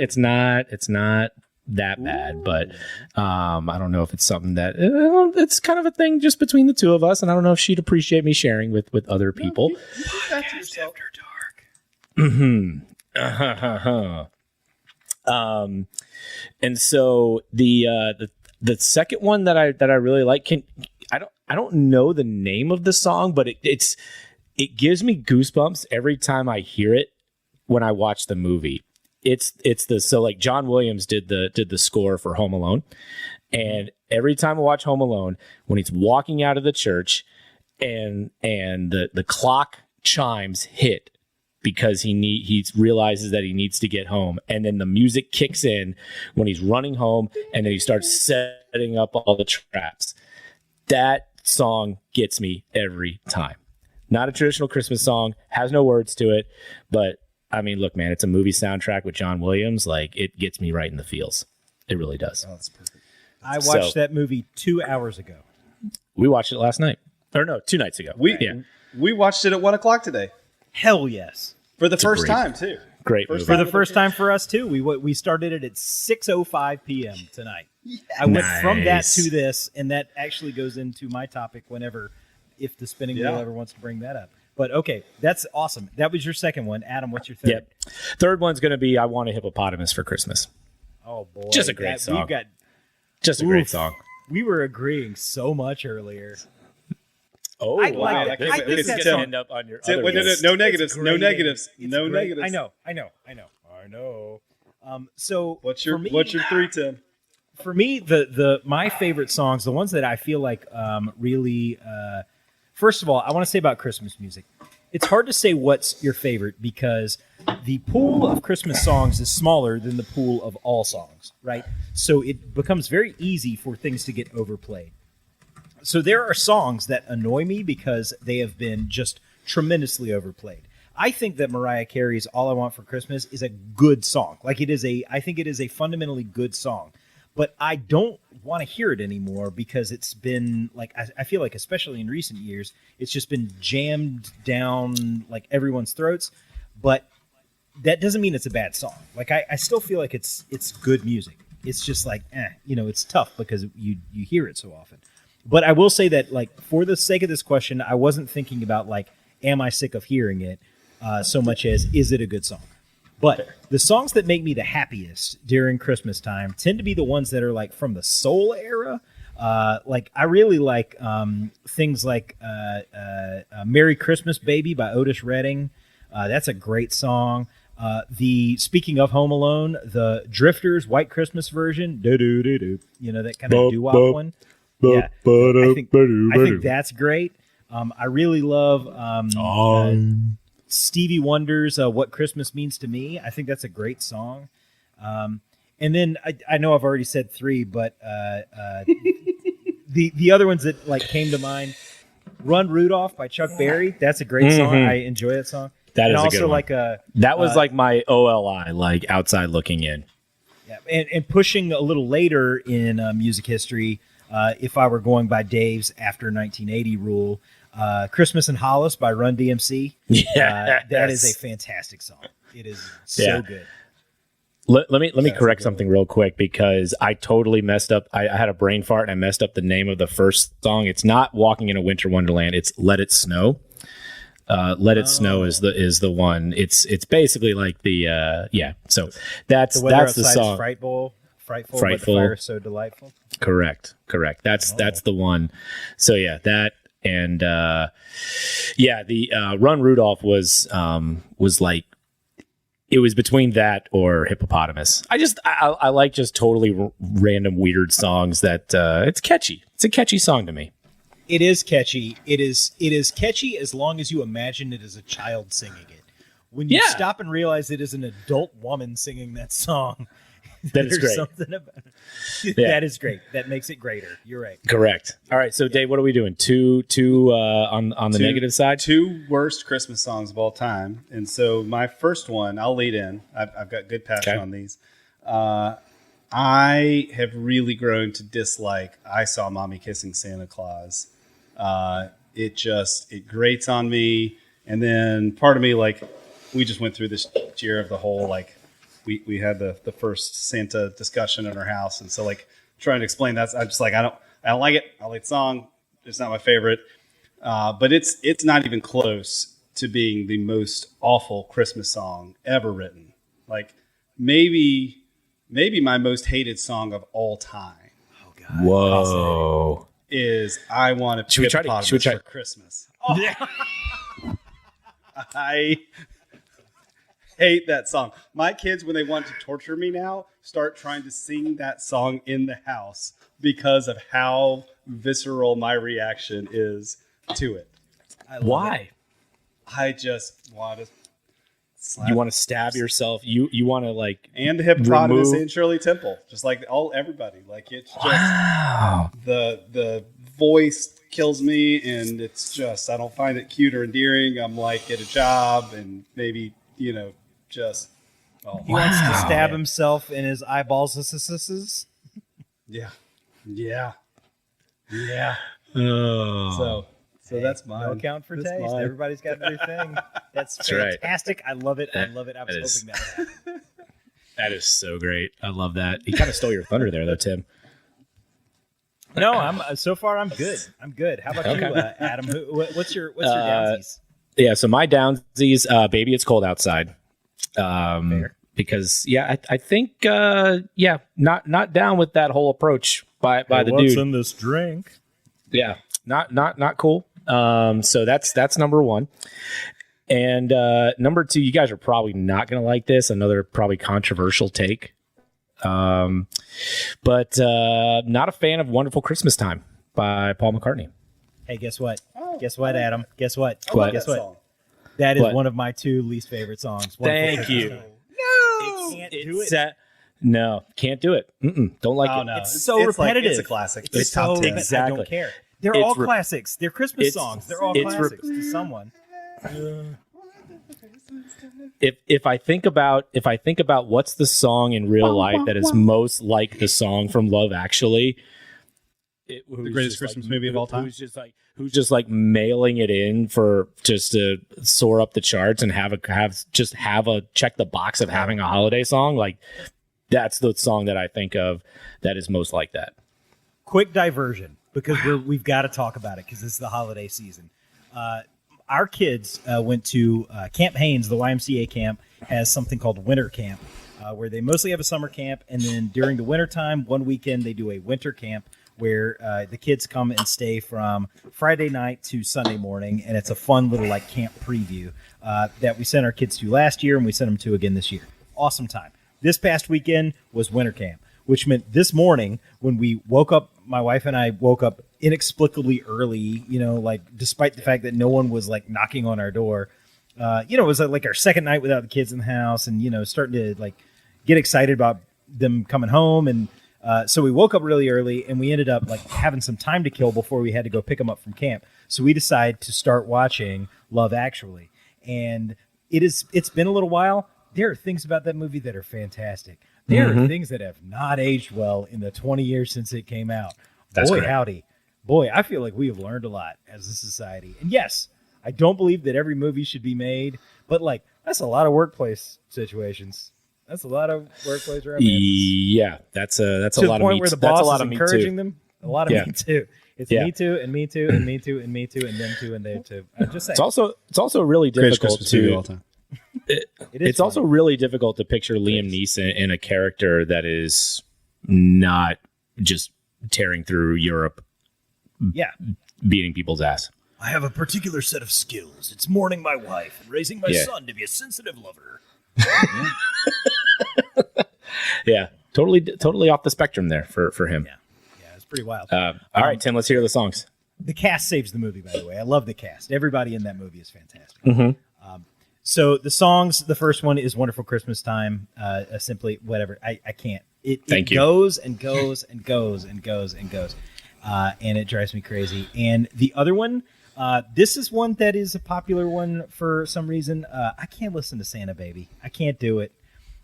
that bad, but I don't know if it's something that it's kind of a thing just between the two of us, and I don't know if she'd appreciate me sharing with other people. Podcast After Dark. And so the second one that I really like, I don't know the name of the song, but it gives me goosebumps every time I hear it when I watch the movie. So like John Williams did the score for Home Alone, and every time I watch Home Alone, when he's walking out of the church and the clock chimes hit because he realizes that he needs to get home, and then the music kicks in when he's running home, and then he starts setting up all the traps. That song gets me every time. Not a traditional Christmas song, has no words to it, but I mean, look, man, it's a movie soundtrack with John Williams. Like, it gets me right in the feels. It really does. Oh, that's perfect. I watched that movie 2 hours ago. We watched it last night. Or no, 2 nights ago. We watched it at 1:00 today. Hell yes. For the first time, too. Great movie. For the first time for us, too. We started it at 6:05 p.m. tonight. I went from that to this, and that actually goes into my topic if the spinning wheel ever wants to bring that up. But okay, that's awesome. That was your second one. Adam, what's your third? Yep. Third one's going to be I Want a Hippopotamus for Christmas. Oh, boy. Just a great song. Just a great song. We were agreeing so much earlier. Oh, I wow. like that. This is going to end up on your other list. No negatives. No negatives. No great. negatives. I know. So what's your three, Tim? For me, my favorite songs, the ones that I feel like really... First of all, I want to say about Christmas music. It's hard to say what's your favorite because the pool of Christmas songs is smaller than the pool of all songs, right? So it becomes very easy for things to get overplayed. So there are songs that annoy me because they have been just tremendously overplayed. I think that Mariah Carey's All I Want for Christmas is a good song. I think it is a fundamentally good song. But I don't want to hear it anymore because it's been I feel like, especially in recent years, it's just been jammed down like everyone's throats. But that doesn't mean it's a bad song. I still feel like it's good music. It's just it's tough because you hear it so often. But I will say that for the sake of this question, I wasn't thinking about am I sick of hearing it so much as is it a good song? But the songs that make me the happiest during Christmas time tend to be the ones that are from the soul era. I really like things like Merry Christmas Baby by Otis Redding. That's a great song. Speaking of Home Alone, the Drifters White Christmas version, do-do-do-do, that kind of doo-wop one. Yeah, I think that's great. I really love Stevie Wonder's "What Christmas Means to Me." I think that's a great song. And then I know I've already said 3, but the other ones that came to mind: "Run Rudolph" by Chuck Berry. That's a great song. I enjoy that song. That is also a good one. That was my OLI, outside looking in. Yeah, and pushing a little later in music history, if I were going by Dave's after 1980 rule. Christmas in Hollis by Run DMC. Yeah, that is a fantastic song. It is so good. Let me correct something real quick because I totally messed up. I had a brain fart and I messed up the name of the first song. It's not Walking in a Winter Wonderland. It's Let It Snow. Let It Snow is the one. It's basically So that's the song. Frightful. But the fire so delightful. Correct. That's the one. So yeah, that. And the Run Rudolph was it was between that or Hippopotamus. I like just totally random weird songs that it's catchy. It's a catchy song to me. It is catchy. It is catchy as long as you imagine it as a child singing it. When you stop and realize it is an adult woman singing that song, that is great. Something about it. Yeah. That is great. That makes it greater. You're right. Correct. All right. So Dave, what are we doing? Two on the negative side? 2 worst Christmas songs of all time. And so my first one, I'll lead in. I've got good passion on these. I have really grown to dislike I Saw Mommy Kissing Santa Claus. It grates on me. And then part of me, we just went through this year of the whole, we had the first Santa discussion in our house, and so trying to explain that, I'm just I don't like it. I like the song. It's not my favorite, but it's not even close to being the most awful Christmas song ever written. Maybe my most hated song of all time. Oh God! Whoa! Is I Want to Hippopotamus for Christmas? Oh. Yeah. I hate that song. My kids, when they want to torture me now, start trying to sing that song in the house because of how visceral my reaction is to it. Why? I just want to slap. You want to stab yourself. You want to and the hippopotamus and Shirley Temple, just everybody. It's just the voice kills me, and it's just I don't find it cute or endearing. I'm at a job, and maybe just he wants to stab himself in his eyeballs. Yeah. Oh. So that's mine. No account for taste. Mine. Everybody's got their thing. That's fantastic. Right. I love it. I was hoping that would happen. That is so great. I love that. You kind of stole your thunder there, though, Tim. No, I'm good. How about you, Adam? What's your downsies? Yeah, so my downsies, Baby It's Cold Outside. Because I think not down with that whole approach by the dude. What's in this drink? Yeah, not cool. So that's number one. And number two, you guys are probably not going to like this. Another probably controversial take. But not a fan of Wonderful Christmas Time by Paul McCartney. Hey, guess what? Guess what, Adam? Guess what? Guess what? Song. That is But- one of my 2 least favorite songs. Thank you. No, can't do it. No, can't do it. Don't like it. no. It's so repetitive. It's a classic. It's top so 10. I Exactly. don't care. They're It's all re- classics. They're Christmas it's- songs. They're all it's re- classics to someone. If I think about what's the song in real life that is most like the song from Love Actually, The greatest Christmas movie of all time. who's just like mailing it in for just to soar up the charts and have a check the box of having a holiday song, like that's the song that I think of that is most like that. Quick diversion because we've got to talk about it because this is the holiday season. Our kids went to Camp Haynes. The YMCA camp has something called winter camp, where they mostly have a summer camp, and then during the wintertime, one weekend they do a winter camp where the kids come and stay from Friday night to Sunday morning, and it's a fun little like camp preview that we sent our kids to last year, and we sent them to again this year. Awesome time. This past weekend was winter camp, which meant this morning when we woke up, my wife and I woke up inexplicably early, like despite the fact that no one was like knocking on our door. It was like our second night without the kids in the house and, starting to like get excited about them coming home. And so we woke up really early and we ended up like having some time to kill before we had to go pick them up from camp. So we decided to start watching Love Actually. And it's been a little while. There are things about that movie that are fantastic. There are things that have not aged well in the 20 years since it came out. That's Boy, correct. howdy. Boy, I feel like we have learned a lot as a society. And yes, I don't believe that every movie should be made, but like that's a lot of workplace situations. That's a lot of workplace romance. Yeah, that's a To the lot of point me. where the That's a boss lot is of me encouraging too. them. A lot of Yeah. me too. It's Yeah. me too, and me too, and me too, and me too, and them too, and they too. I'm just saying. It's also really Greatest difficult Christmas movie of all to. time. It is It's also funny. really difficult to picture Liam Neeson in a character that is not just tearing through Europe, Yeah. beating people's ass. I have a particular set of skills. It's mourning my wife and raising my Yeah. son to be a sensitive lover. Yeah, totally off the spectrum there for him. Yeah. Yeah, it's pretty wild. All right, Tim, let's hear the songs. The cast saves the movie, by the way. I love the cast. Everybody in that movie is fantastic. So the songs, the first one is Wonderful Christmas Time. Simply whatever. I can't. It Thank you. goes and goes and goes and goes and goes. And it drives me crazy. And the other one, this is one that is a popular one for some reason. I can't listen to Santa Baby. I can't do it.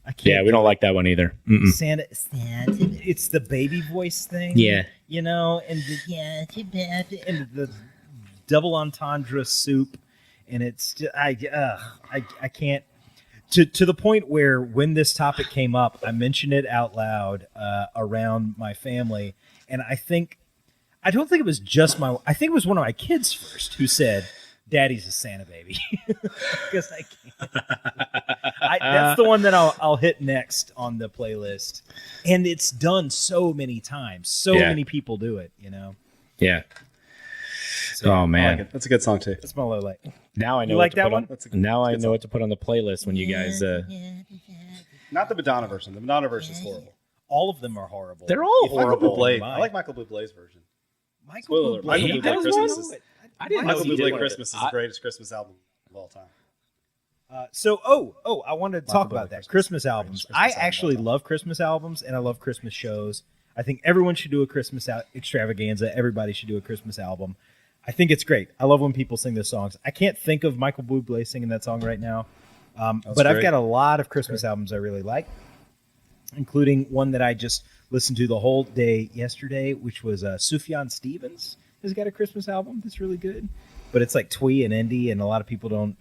I can't. Yeah, we don't like that one either. Mm-mm. Santa. It's the baby voice thing. Yeah. and the double entendre soup, and it's just, I can't. To the point where when this topic came up, I mentioned it out loud around my family, and I don't think it was just I think it was one of my kids first who said, "Daddy's a Santa baby," because I can't. That's the one that I'll hit next on the playlist, and it's done so many times. So Yeah. many people do it. Yeah. So, Oh I like man. it. That's a good song too. That's my low light. Now I know You what like to that put one? on. That's a Now I good know song. what to put on the playlist when you guys. Not the Madonna version. The Madonna version is horrible. All of them are horrible. They're all Michael horrible. Bublé. Mine. I like Michael Bublé's version. Michael Spoiler alert. Bublé. Michael He Bublé does Christmas one? is I didn't Michael know he Bublé did Christmas is one. the greatest Christmas album of all time. I wanted to talk Michael about Bublé that. Christmas. Christmas albums. Christmas I album actually all time. love Christmas albums, and I love Christmas shows. I think everyone should do a Christmas extravaganza. Everybody should do a Christmas album. I think it's great. I love when people sing those songs. I can't think of Michael Bublé singing that song right now, but I've great. got a lot of Christmas albums I really like, including one that I just listened to the whole day yesterday, which was Sufjan Stevens has got a Christmas album that's really good. But it's like twee and indie, and a lot of people don't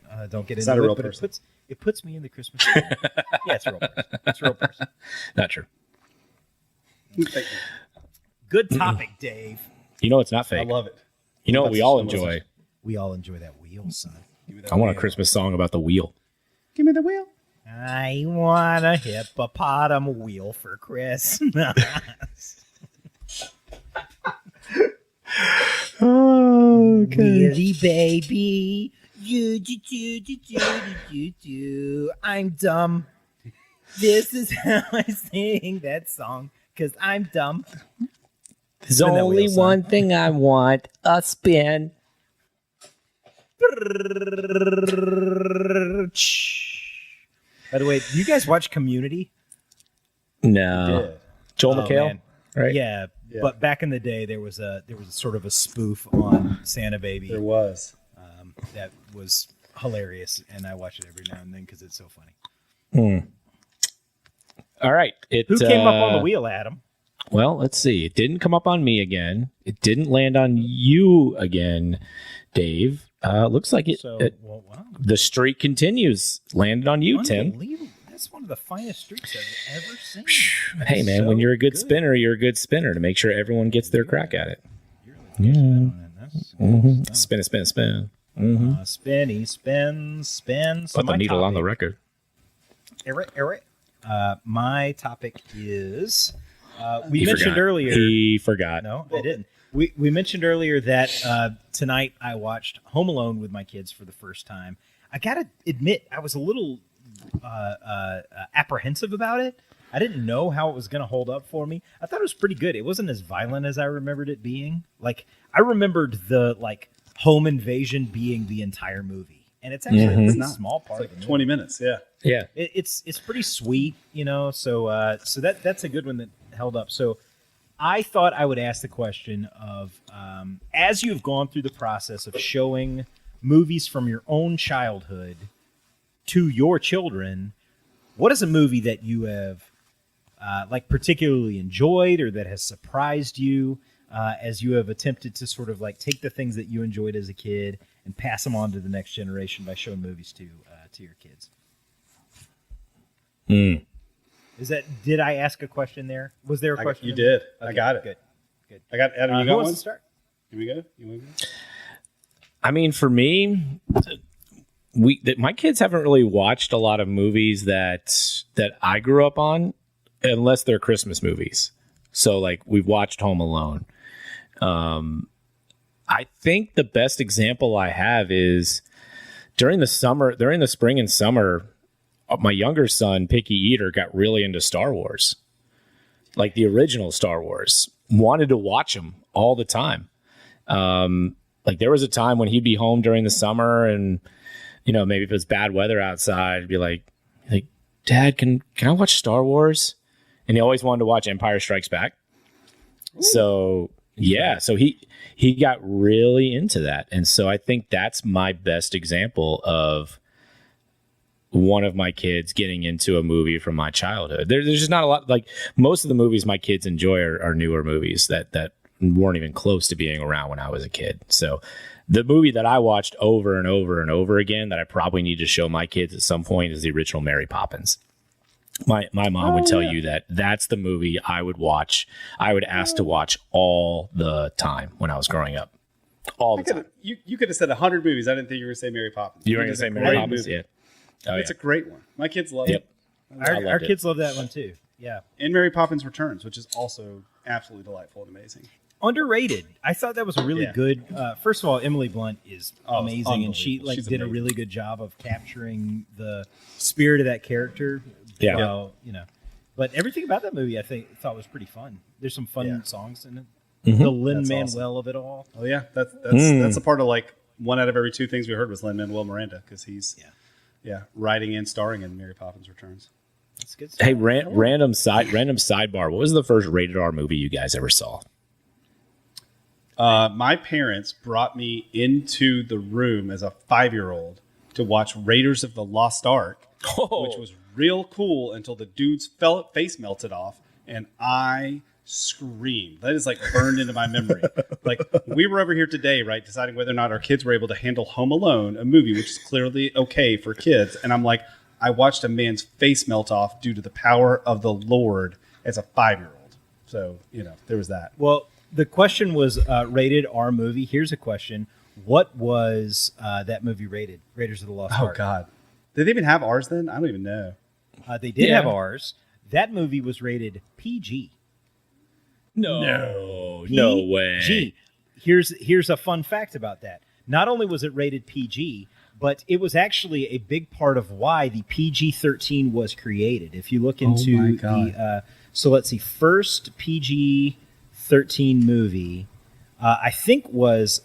get Is into that a it. real But person? it puts me in the Christmas spirit. Yeah, it's a real person. It's a real person. Not true. Thank you. Good topic, Dave. You know it's not I fake. love it. You know what we That's all so much enjoy? We all enjoy that wheel, son. I want a Christmas song about the wheel. Give me the wheel. I want a hippopotam wheel for Christmas. Really, baby. You. I'm dumb. This is how I sing that song, because I'm dumb. There's Spin that wheel, son. thing I want, a spin. By the way, do you guys watch Community? No. Joel McHale? Man. Right? Yeah, but back in the day, there was a sort of a spoof on Santa Baby. There was. That was hilarious, and I watch it every now and then because it's so funny. All right. Who came up on the wheel, Adam? Well, let's see. It didn't come up on me again. It didn't land on you again, Dave. Looks like Wow. the streak continues. Landed on you, Tim. Unbelievable. That's one of the finest streaks I've ever seen. Hey, man, when you're a good spinner, you're a good spinner to make sure everyone gets their crack at it. Spin, spin, spin. Spinny, spin. So Put the needle on the record. Eric. My topic is we mentioned earlier. He forgot. No, I didn't. We mentioned earlier that tonight I watched Home Alone with my kids for the first time. I gotta admit, I was a little apprehensive about it. I didn't know how it was going to hold up for me. I thought it was pretty good. It wasn't as violent as I remembered it being. Like I remembered the home invasion being the entire movie, and it's actually a small part of the movie. 20 minutes. Yeah. Yeah. It's pretty sweet, So that's a good one that held up. So I thought I would ask the question of as you've gone through the process of showing movies from your own childhood to your children, what is a movie that you have particularly enjoyed or that has surprised you as you have attempted to sort of take the things that you enjoyed as a kid and pass them on to the next generation by showing movies to your kids? Did I ask a question there? Was there a question? You did. Okay, I got it. Good. I got Adam. You got who one? wants to start? Here we go. You want to go? I mean, for me, my kids haven't really watched a lot of movies that I grew up on, unless they're Christmas movies. So, we've watched Home Alone. I think the best example I have is during the spring and summer, my younger son, Picky Eater, got really into Star Wars, like the original Star Wars. Wanted to watch them all the time. There was a time when he'd be home during the summer, and maybe if it was bad weather outside, he'd be like, Dad, can I watch Star Wars? And he always wanted to watch Empire Strikes Back. Ooh. So he got really into that, and so I think that's my best example of one of my kids getting into a movie from my childhood. There's just not a lot. Most of the movies my kids enjoy are newer movies that weren't even close to being around when I was a kid. So the movie that I watched over and over and over again that I probably need to show my kids at some point is the original Mary Poppins. My mom would tell you that's the movie I would watch. I would ask to watch all the time when I was growing up. All the time. You could have said 100 movies. I didn't think you were going to say Mary Poppins. You were going to say Mary Poppins? Movie. Yeah. Oh, it's a great one. My kids love it. Our kids love that one too. Yeah. And Mary Poppins Returns, which is also absolutely delightful and amazing. Underrated. I thought that was a really good. First of all, Emily Blunt is amazing, and she did a really good job of capturing the spirit of that character. Yeah. But everything about that movie, I thought was pretty fun. There's some fun songs in it. Mm-hmm. The Lin-Manuel of it all. Oh yeah, that's a part of 1 out of every 2 things we heard was Lin-Manuel Miranda, because he's writing and starring in Mary Poppins Returns. That's good stuff. Hey, random sidebar. What was the first rated R movie you guys ever saw? My parents brought me into the room as a 5-year-old to watch Raiders of the Lost Ark, which was real cool until the dude's face melted off, and I screamed. That is burned into my memory. We were over here today, right, deciding whether or not our kids were able to handle Home Alone, a movie which is clearly okay for kids, and I'm like, I watched a man's face melt off due to the power of the Lord as a 5-year-old. So, there was that. Well, the question was rated R movie. Here's a question. What was that movie rated? Raiders of the Lost Ark. Oh, God. Did they even have R's then? I don't even know. They did have R's. That movie was rated PG. No way. PG. Here's a fun fact about that. Not only was it rated PG, but it was actually a big part of why the PG-13 was created. If you look into so let's see, first PG-13 movie, I think was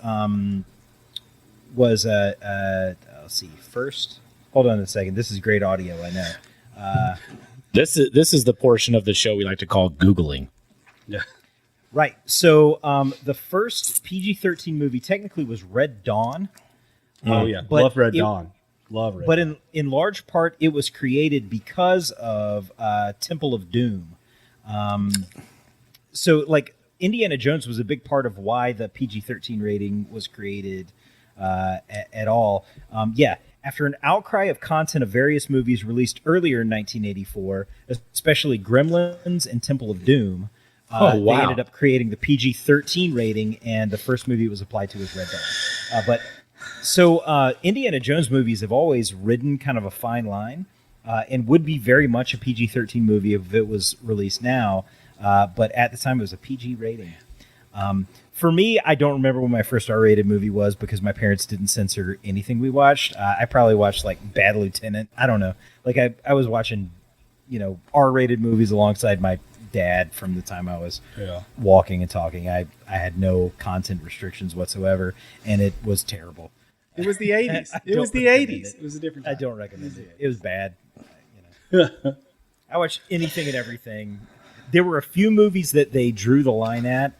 was let's see. First, hold on a second. This is great audio. I know. This is the portion of the show we like to call Googling. Yeah. Right. So the first PG-13 movie technically was Red Dawn. Oh yeah, but love Red Dawn. Love Red. But Dawn. in large part, it was created because of Temple of Doom. So like Indiana Jones was a big part of why the PG-13 rating was created at all. After an outcry of content of various movies released earlier in 1984, especially Gremlins and Temple of Doom, they ended up creating the PG-13 rating, and the first movie it was applied to was Red Dawn. So Indiana Jones movies have always ridden kind of a fine line and would be very much a PG-13 movie if it was released now. But at the time, it was a PG rating. For me, I don't remember when my first R-rated movie was because my parents didn't censor anything we watched. I probably watched like Bad Lieutenant. I don't know. Like I was watching, R-rated movies alongside my dad from the time I was walking and talking. I had no content restrictions whatsoever, and it was terrible. It was the 80s. It was the 80s. It was a different time. I don't recommend it. It was bad. I watched anything and everything. There were a few movies that they drew the line at.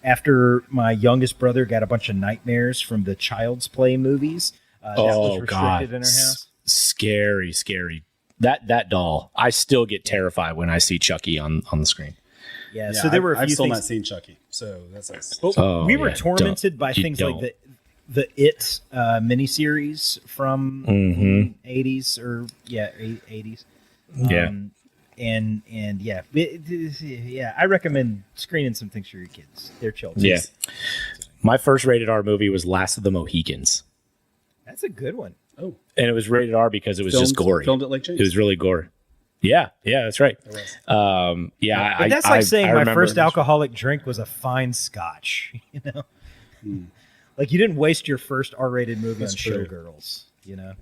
After my youngest brother got a bunch of nightmares from the Child's Play movies, that was restricted in our house. Scary. That doll. I still get terrified when I see Chucky on the screen. Yeah, so there were a few I've still things. not seen Chucky, so that's nice. We were tormented by things like the It miniseries from 80s or 80s. I recommend screening some things for your kids. They're children. Yeah. My first rated R movie was Last of the Mohicans. That's a good one. Oh, and it was rated R because it was just gory. Filmed at Lake James. It was really gory. Yeah, that's right. But that's like saying my first alcoholic drink was a fine scotch. Like you didn't waste your first R-rated movie on Showgirls. You know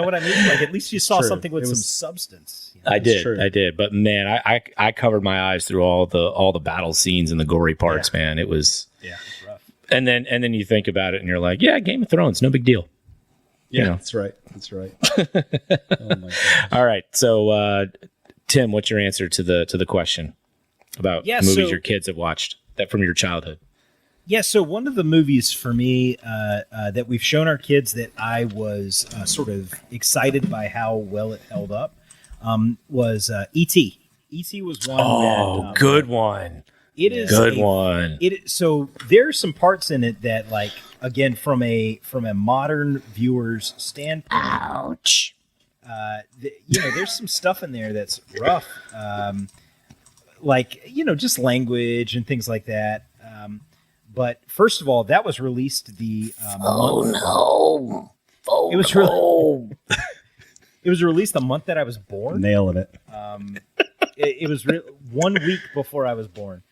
what I mean? Like at least you saw something with some substance. I did. But man, I covered my eyes through all the battle scenes and the gory parts. Man, it was rough. And then you think about it and you're like, yeah, Game of Thrones, no big deal. Yeah, that's right. Oh my God. All right, so Tim, what's your answer to the question about movies your kids have watched that from your childhood? Yeah, so one of the movies for me that we've shown our kids that I was sort of excited by how well it held up was E.T. E.T. was one. Oh, good one. It is good one. So there's some parts in it that, like, again, from a modern viewer's standpoint, ouch. There's some stuff in there that's rough, just language and things like that. But first of all, that was released the it was released the month that I was born. Nailing it. It was 1 week before I was born.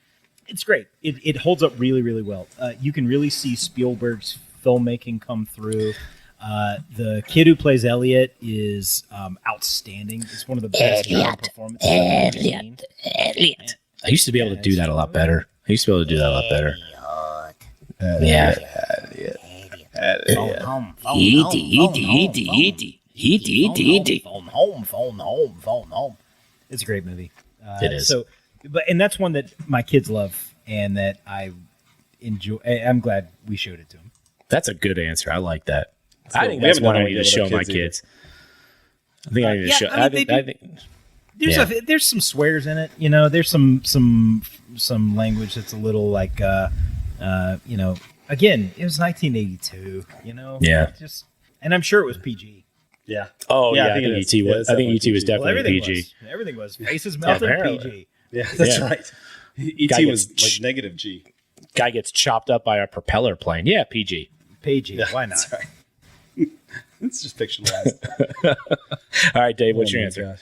It's great. It holds up really, really well. You can really see Spielberg's filmmaking come through. The kid who plays Elliot is outstanding. It's one of the best performances I've ever seen. Elliot. I used to be able to do that a lot better. Phone home. It's a great movie. It is. And that's one that my kids love and that I enjoy. I'm glad we showed it to them. That's a good answer. I like that. I think that's one I need to show my kids. I think I need to show. I think there's some swears in it. There's some language that's a little like again, it was 1982. Yeah. And I'm sure it was PG. Yeah. Oh yeah. I think ET was. I think ET was definitely PG. Everything was. Faces melted. PG. Yeah, that's right. ET was like negative G. Guy gets chopped up by a propeller plane. Yeah, PG. PG. Yeah, why not? That's right. It's just fictionalized. All right, Dave. What's your answer? Gosh.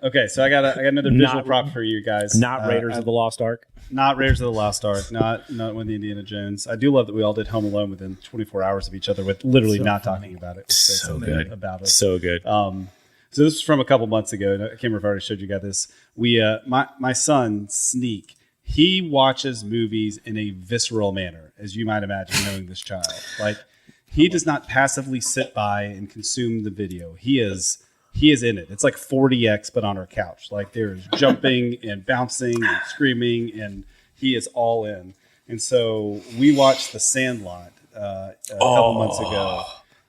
Okay, so I got another visual prop for you guys. Not Raiders of the Lost Ark. Not Raiders of the Lost Ark. Not with the Indiana Jones. I do love that we all did Home Alone within 24 hours of each other with literally not talking about it. So good. About it. So good. So this was from a couple months ago. And I can't remember if I already showed you guys this. We, my son Sneak, he watches movies in a visceral manner, as you might imagine, knowing this child. Like, he does not passively sit by and consume the video. He is in it. It's like 4DX, but on our couch. Like, there's jumping and bouncing and screaming, and he is all in. And so we watched The Sandlot a couple months ago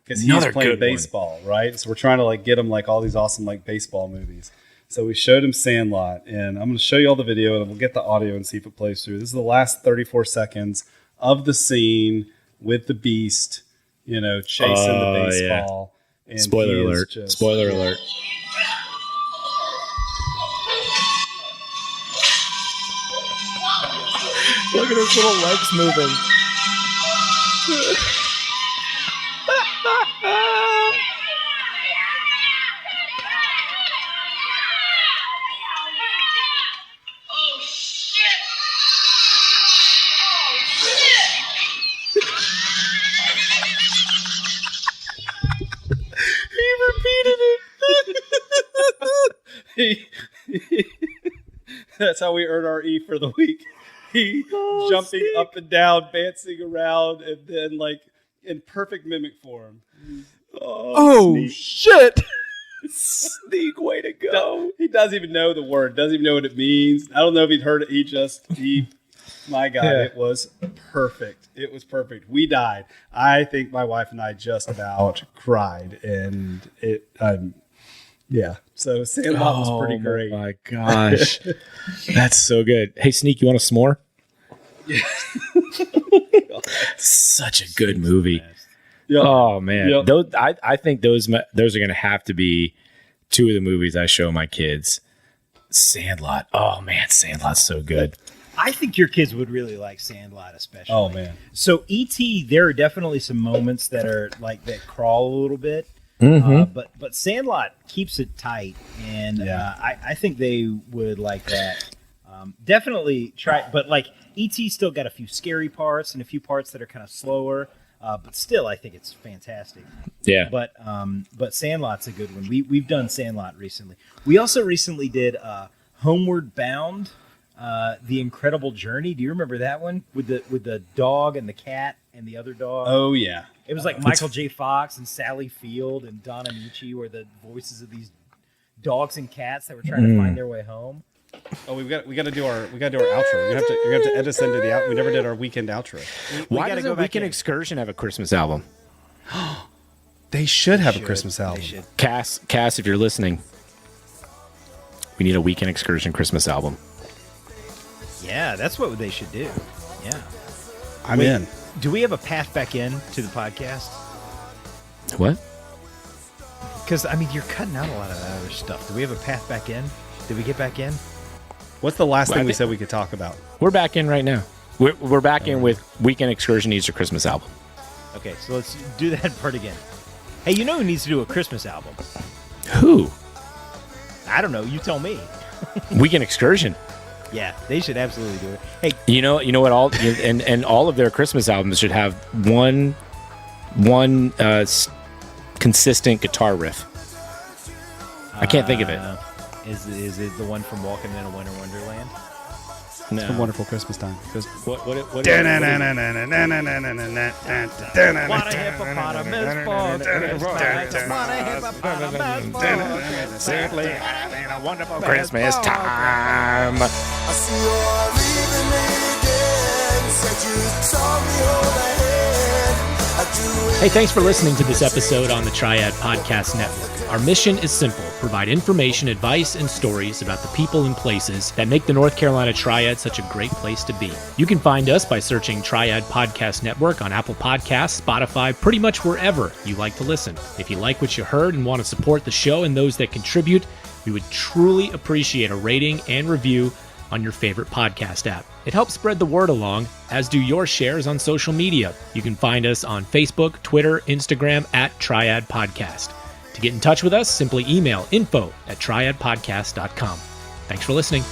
because he was playing baseball, right? So we're trying to like get him like all these awesome like baseball movies. So we showed him Sandlot, and I'm going to show you all the video, and we'll get the audio and see if it plays through. This is the last 34 seconds of the scene with the beast, chasing the baseball. Yeah. And Spoiler alert. Spoiler alert. Look at his little legs moving. That's how we earn our E for the week. He jumping Sneak. up and down, dancing around, and then like in perfect mimic form. Sneak. Shit! Sneak, way to go. He doesn't even know the word, doesn't even know what it means. I don't know if he'd heard it. My God, Yeah. It was perfect. It was perfect. We died. I think my wife and I just about cried, and yeah. So Sandlot was pretty great. Oh my gosh. That's so good. Hey, Sneak, you want a s'more? Yeah. Such a good movie. Yep. Oh man. Yep. I think those are going to have to be two of the movies I show my kids. Sandlot. Oh man, Sandlot's so good. I think your kids would really like Sandlot, especially. Oh man. So E.T., there are definitely some moments that are like that crawl a little bit. Mm-hmm. But Sandlot keeps it tight, and Yeah. I think they would like that. Definitely try, but like E.T. still got a few scary parts and a few parts that are kind of slower, but still I think it's fantastic. Yeah. But Sandlot's a good one. We've done Sandlot recently. We also recently did Homeward Bound, The Incredible Journey. Do you remember that one with the dog and the cat and the other dog? Oh yeah. It was like Michael J. Fox and Sally Field and Don Amici were the voices of these dogs and cats that were trying to find their way home. Oh, we got to do our outro. You're gonna have to edit us into the out. We never did our weekend outro. Why gotta doesn't go back Weekend in. Excursion have a Christmas album? They should have a Christmas They album. should. Cass, if you're listening, we need a Weekend Excursion Christmas album. Yeah, that's what they should do. Yeah. I'm Wait, in. Do we have a path back in to the podcast? What? Because, I mean, you're cutting out a lot of that other stuff. Do we have a path back in? Did we get back in? What's the last Well, thing I we think- said we could talk about? We're back in right now. We're back in with Weekend Excursion needs a Christmas album. Okay, so let's do that part again. Hey, you know who needs to do a Christmas album? Who? I don't know. You tell me. Weekend Excursion. Yeah, they should absolutely do it. Hey, You know what? And all of their Christmas albums should have one consistent guitar riff. I can't think of it. Is it the one from Walking in a Winter Wonderland? No. It's a wonderful Christmas time. What What a hippopotamus for Christmas. What a hippopotamus for Simply having a wonderful Christmas time. I see you're leaving me again. Said you saw me hold a hand. I do it. Hey, thanks for listening to this episode on the Triad Podcast Network. Our mission is simple: provide information, advice, and stories about the people and places that make the North Carolina Triad such a great place to be. You can find us by searching Triad Podcast Network on Apple Podcasts, Spotify, pretty much wherever you like to listen. If you like what you heard and want to support the show and those that contribute, we would truly appreciate a rating and review on your favorite podcast app. It helps spread the word along, as do your shares on social media. You can find us on Facebook, Twitter, Instagram at Triad Podcast. To get in touch with us, simply email info@triadpodcast.com. Thanks for listening.